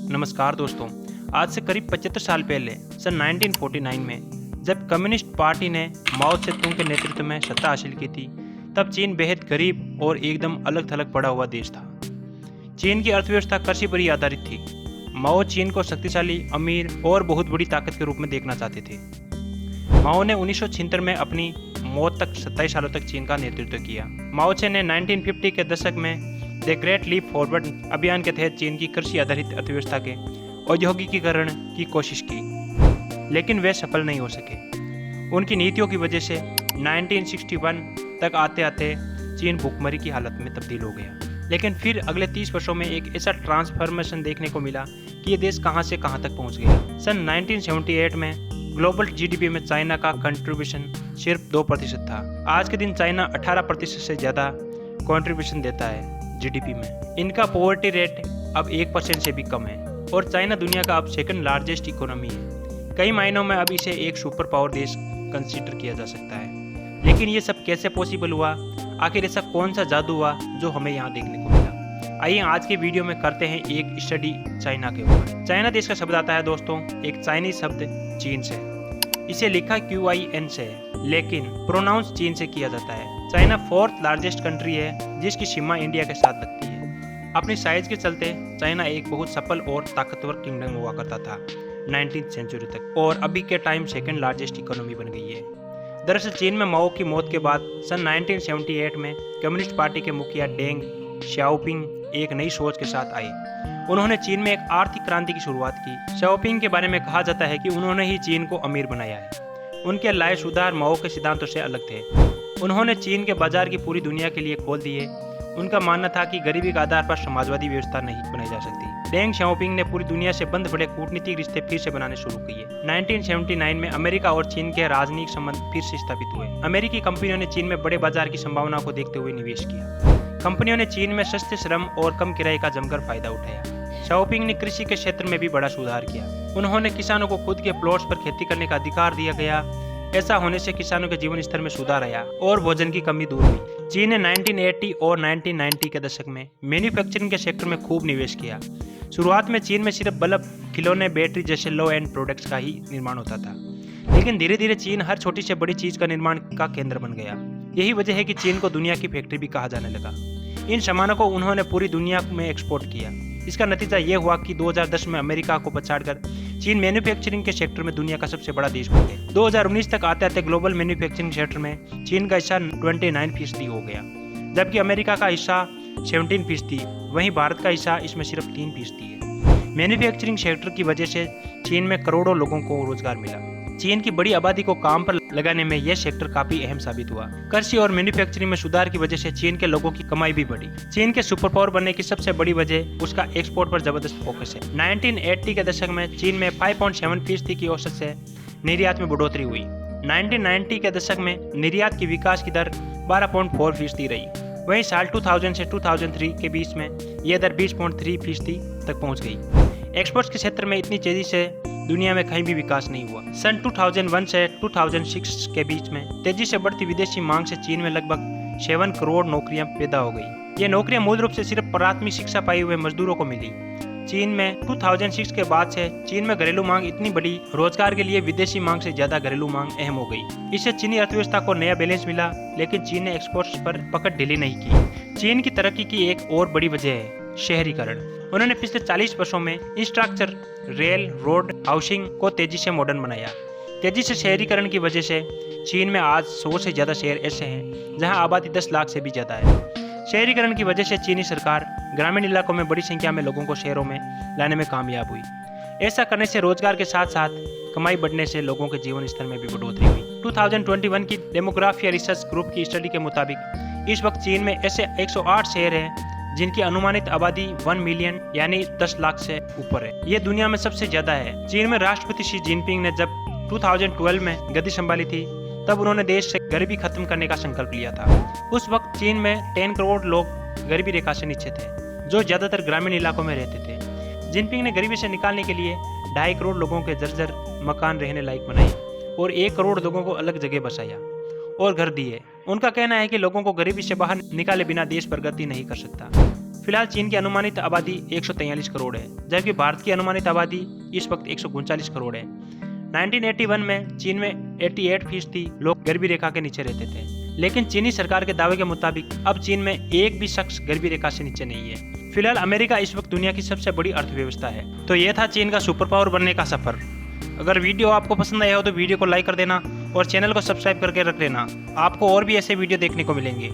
नमस्कार दोस्तों। आज से करीब 75 साल पहले सन 1949 में जब कम्युनिस्ट पार्टी ने माओ त्से-तुंग के नेतृत्व में सत्ता हासिल की थी, तब चीन बेहद गरीब और एकदम अलग थलग पड़ा हुआ देश था। चीन की अर्थव्यवस्था कृषि पर ही आधारित थी। माओ चीन को शक्तिशाली, अमीर और बहुत बड़ी ताकत के रूप में देखना चाहते थे। माओ ने 1976 में अपनी मौत तक 27 सालों तक चीन का नेतृत्व किया। माओ त्से ने 1950 के दशक में द ग्रेट लीप फॉरवर्ड अभियान के तहत चीन की कृषि आधारित अर्थव्यवस्था के औद्योगिकीकरण की कोशिश की, लेकिन वे सफल नहीं हो सके। उनकी नीतियों की वजह से 1961 तक आते आते चीन भूखमरी की हालत में तब्दील हो गया। लेकिन फिर अगले 30 वर्षों में एक ऐसा ट्रांसफॉर्मेशन देखने को मिला कि ये देश कहां से कहां तक पहुंच गया। सन 1978 में ग्लोबल जीडीपी में चाइना का कंट्रीब्यूशन सिर्फ 2% था। आज के दिन चाइना 18% से ज़्यादा कंट्रीब्यूशन देता है जीडीपी में। इनका पॉवर्टी रेट अब 1% से भी कम है और चाइना दुनिया का अब सेकंड लार्जेस्ट इकोनॉमी है। कई मायनों में अब इसे एक सुपर पावर देश कंसीडर किया जा सकता है। लेकिन ये सब कैसे पॉसिबल हुआ? आखिर ऐसा कौन सा जादू हुआ जो हमें यहाँ देखने को मिला? आइए आज के वीडियो में करते हैं एक स्टडी चाइना के ऊपर। चाइना देश का शब्द आता है दोस्तों एक चाइनीज शब्द चीन से। इसे लिखा QIN से है, लेकिन प्रोनाउंस चीन से किया जाता है। चाइना 4th लार्जेस्ट कंट्री है जिसकी सीमा इंडिया के साथ लगती है। अपनी साइज के चलते चाइना एक बहुत सफल और ताकतवर किंगडम हुआ करता था 19th सेंचुरी तक, और अभी के टाइम सेकंड लार्जेस्ट इकोनॉमी बन गई है। दरअसल चीन में माओ की मौत के बाद सन 1978 में कम्युनिस्ट पार्टी के मुखिया डेंग शाओपिंग एक नई सोच के साथ आए। उन्होंने चीन में एक आर्थिक क्रांति की शुरुआत की। शाओपिंग के बारे में कहा जाता है कि उन्होंने ही चीन को अमीर बनाया है। उनके लाए सुधार माओ के सिद्धांतों से अलग थे। उन्होंने चीन के बाजार की पूरी दुनिया के लिए खोल दिए। उनका मानना था कि गरीबी के आधार पर समाजवादी व्यवस्था नहीं बनाई जा सकती। डेंग शाओपिंग ने पूरी दुनिया से बंद पड़े कूटनीतिक रिश्ते फिर से बनाने शुरू किए। 1979 में अमेरिका और चीन के राजनीतिक संबंध फिर से स्थापित हुए। अमेरिकी कंपनियों ने चीन में बड़े बाजार की संभावना को देखते हुए निवेश किया। कंपनियों ने चीन में सस्ते श्रम और कम किराए का जमकर फायदा उठाया। शाओपिंग ने कृषि के क्षेत्र में भी बड़ा सुधार किया। उन्होंने किसानों को खुद के प्लॉट्स पर खेती करने का अधिकार दिया गया। ऐसा होने से किसानों के जीवन स्तर में सुधार आया और भोजन की कमी दूर हुई। चीन ने 1980 और 1990 के दशक में मैन्युफैक्चरिंग के सेक्टर में खूब निवेश किया। शुरुआत में चीन में सिर्फ बल्ब, खिलौने, बैटरी जैसे लो एंड प्रोडक्ट्स का ही निर्माण होता था, लेकिन धीरे धीरे चीन हर छोटी से बड़ी चीज का निर्माण का केंद्र बन गया। यही वजह है कि चीन को दुनिया की फैक्ट्री भी कहा जाने लगा। इन सामानों को उन्होंने पूरी दुनिया में एक्सपोर्ट किया। इसका नतीजा ये हुआ कि 2010 में अमेरिका को पछाड़कर चीन मैन्युफैक्चरिंग के सेक्टर में दुनिया का सबसे बड़ा देश बन गया। 2019 तक आते आते ग्लोबल मैन्युफैक्चरिंग सेक्टर में चीन का हिस्सा 29% हो गया, जबकि अमेरिका का हिस्सा 17%, वहीं भारत का हिस्सा इसमें सिर्फ 3% है। मैन्युफैक्चरिंग सेक्टर की वजह से चीन में करोड़ों लोगों को रोजगार मिला। चीन की बड़ी आबादी को काम पर लगाने में यह सेक्टर काफी अहम साबित हुआ। कृषि और मैन्युफैक्चरिंग में सुधार की वजह से चीन के लोगों की कमाई भी बढ़ी। चीन के सुपर पावर बनने की सबसे बड़ी वजह उसका एक्सपोर्ट पर जबरदस्त फोकस है। 1980 के दशक में चीन में 5.7% की औसत से निर्यात में बढ़ोतरी हुई। 1990 के दशक में निर्यात की विकास की दर 12.4% रही। वहीं साल 2000 से 2003 के बीच में यह दर 20.3% तक पहुंच गई। एक्सपोर्ट्स के क्षेत्र में इतनी तेजी से दुनिया में कहीं भी विकास नहीं हुआ। सन 2001 से 2006 के बीच में तेजी से बढ़ती विदेशी मांग से चीन में लगभग 7 करोड़ नौकरियां पैदा हो गई। ये नौकरियां मूल रूप से सिर्फ प्राथमिक शिक्षा पाए हुए मजदूरों को मिली। चीन में 2006 के बाद से चीन में घरेलू मांग इतनी बड़ी, रोजगार के लिए विदेशी मांग से ज्यादा घरेलू मांग अहम हो गई। इससे चीनी अर्थव्यवस्था को नया बैलेंस मिला, लेकिन चीन ने एक्सपोर्ट्स पर पकड़ ढीली नहीं की। चीन की तरक्की की एक और बड़ी वजह है शहरीकरण। उन्होंने पिछले 40 वर्षों में इंफ्रास्ट्रक्चर, रेल, रोड, हाउसिंग को तेजी से मॉडर्न बनाया। तेजी से शहरीकरण की वजह से चीन में आज 100 से ज्यादा शहर ऐसे हैं जहां आबादी 10 लाख से भी ज्यादा है। शहरीकरण की वजह से चीनी सरकार ग्रामीण इलाकों में बड़ी संख्या में लोगों को शहरों में लाने में कामयाब हुई। ऐसा करने से रोजगार के साथ साथ कमाई बढ़ने से लोगों के जीवन स्तर में भी बढ़ोतरी हुई। 2021 की डेमोग्राफी रिसर्च ग्रुप की स्टडी के मुताबिक इस वक्त चीन में ऐसे 108 शहर हैं जिनकी अनुमानित आबादी 1 मिलियन यानी 10 लाख से ऊपर है। ये दुनिया में सबसे ज्यादा है। चीन में राष्ट्रपति शी जिनपिंग ने जब 2012 में गद्दी संभाली थी, तब उन्होंने देश से गरीबी खत्म करने का संकल्प लिया था। उस वक्त चीन में 10 करोड़ लोग गरीबी रेखा से नीचे थे, जो ज्यादातर ग्रामीण इलाकों में रहते थे। जिनपिंग ने गरीबी से निकालने के लिए 2.5 करोड़ लोगों के जर्जर मकान रहने लायक बनाए और 1 करोड़ लोगों को अलग जगह बसाया और घर दिए। उनका कहना है कि लोगों को गरीबी से बाहर निकाले बिना देश प्रगति नहीं कर सकता। फिलहाल चीन की अनुमानित आबादी 143 करोड़ है, जबकि भारत की अनुमानित आबादी इस वक्त 139 करोड़ है। 1981 में चीन में 88% लोग गरीबी रेखा के नीचे रहते थे, लेकिन चीनी सरकार के दावे के मुताबिक अब चीन में एक भी शख्स गरीबी रेखा से नीचे नहीं है। फिलहाल अमेरिका इस वक्त दुनिया की सबसे बड़ी अर्थव्यवस्था है। तो ये था चीन का सुपर पावर बनने का सफर। अगर वीडियो आपको पसंद आया हो तो वीडियो को लाइक कर देना और चैनल को सब्सक्राइब करके रख लेना। आपको और भी ऐसे वीडियो देखने को मिलेंगे।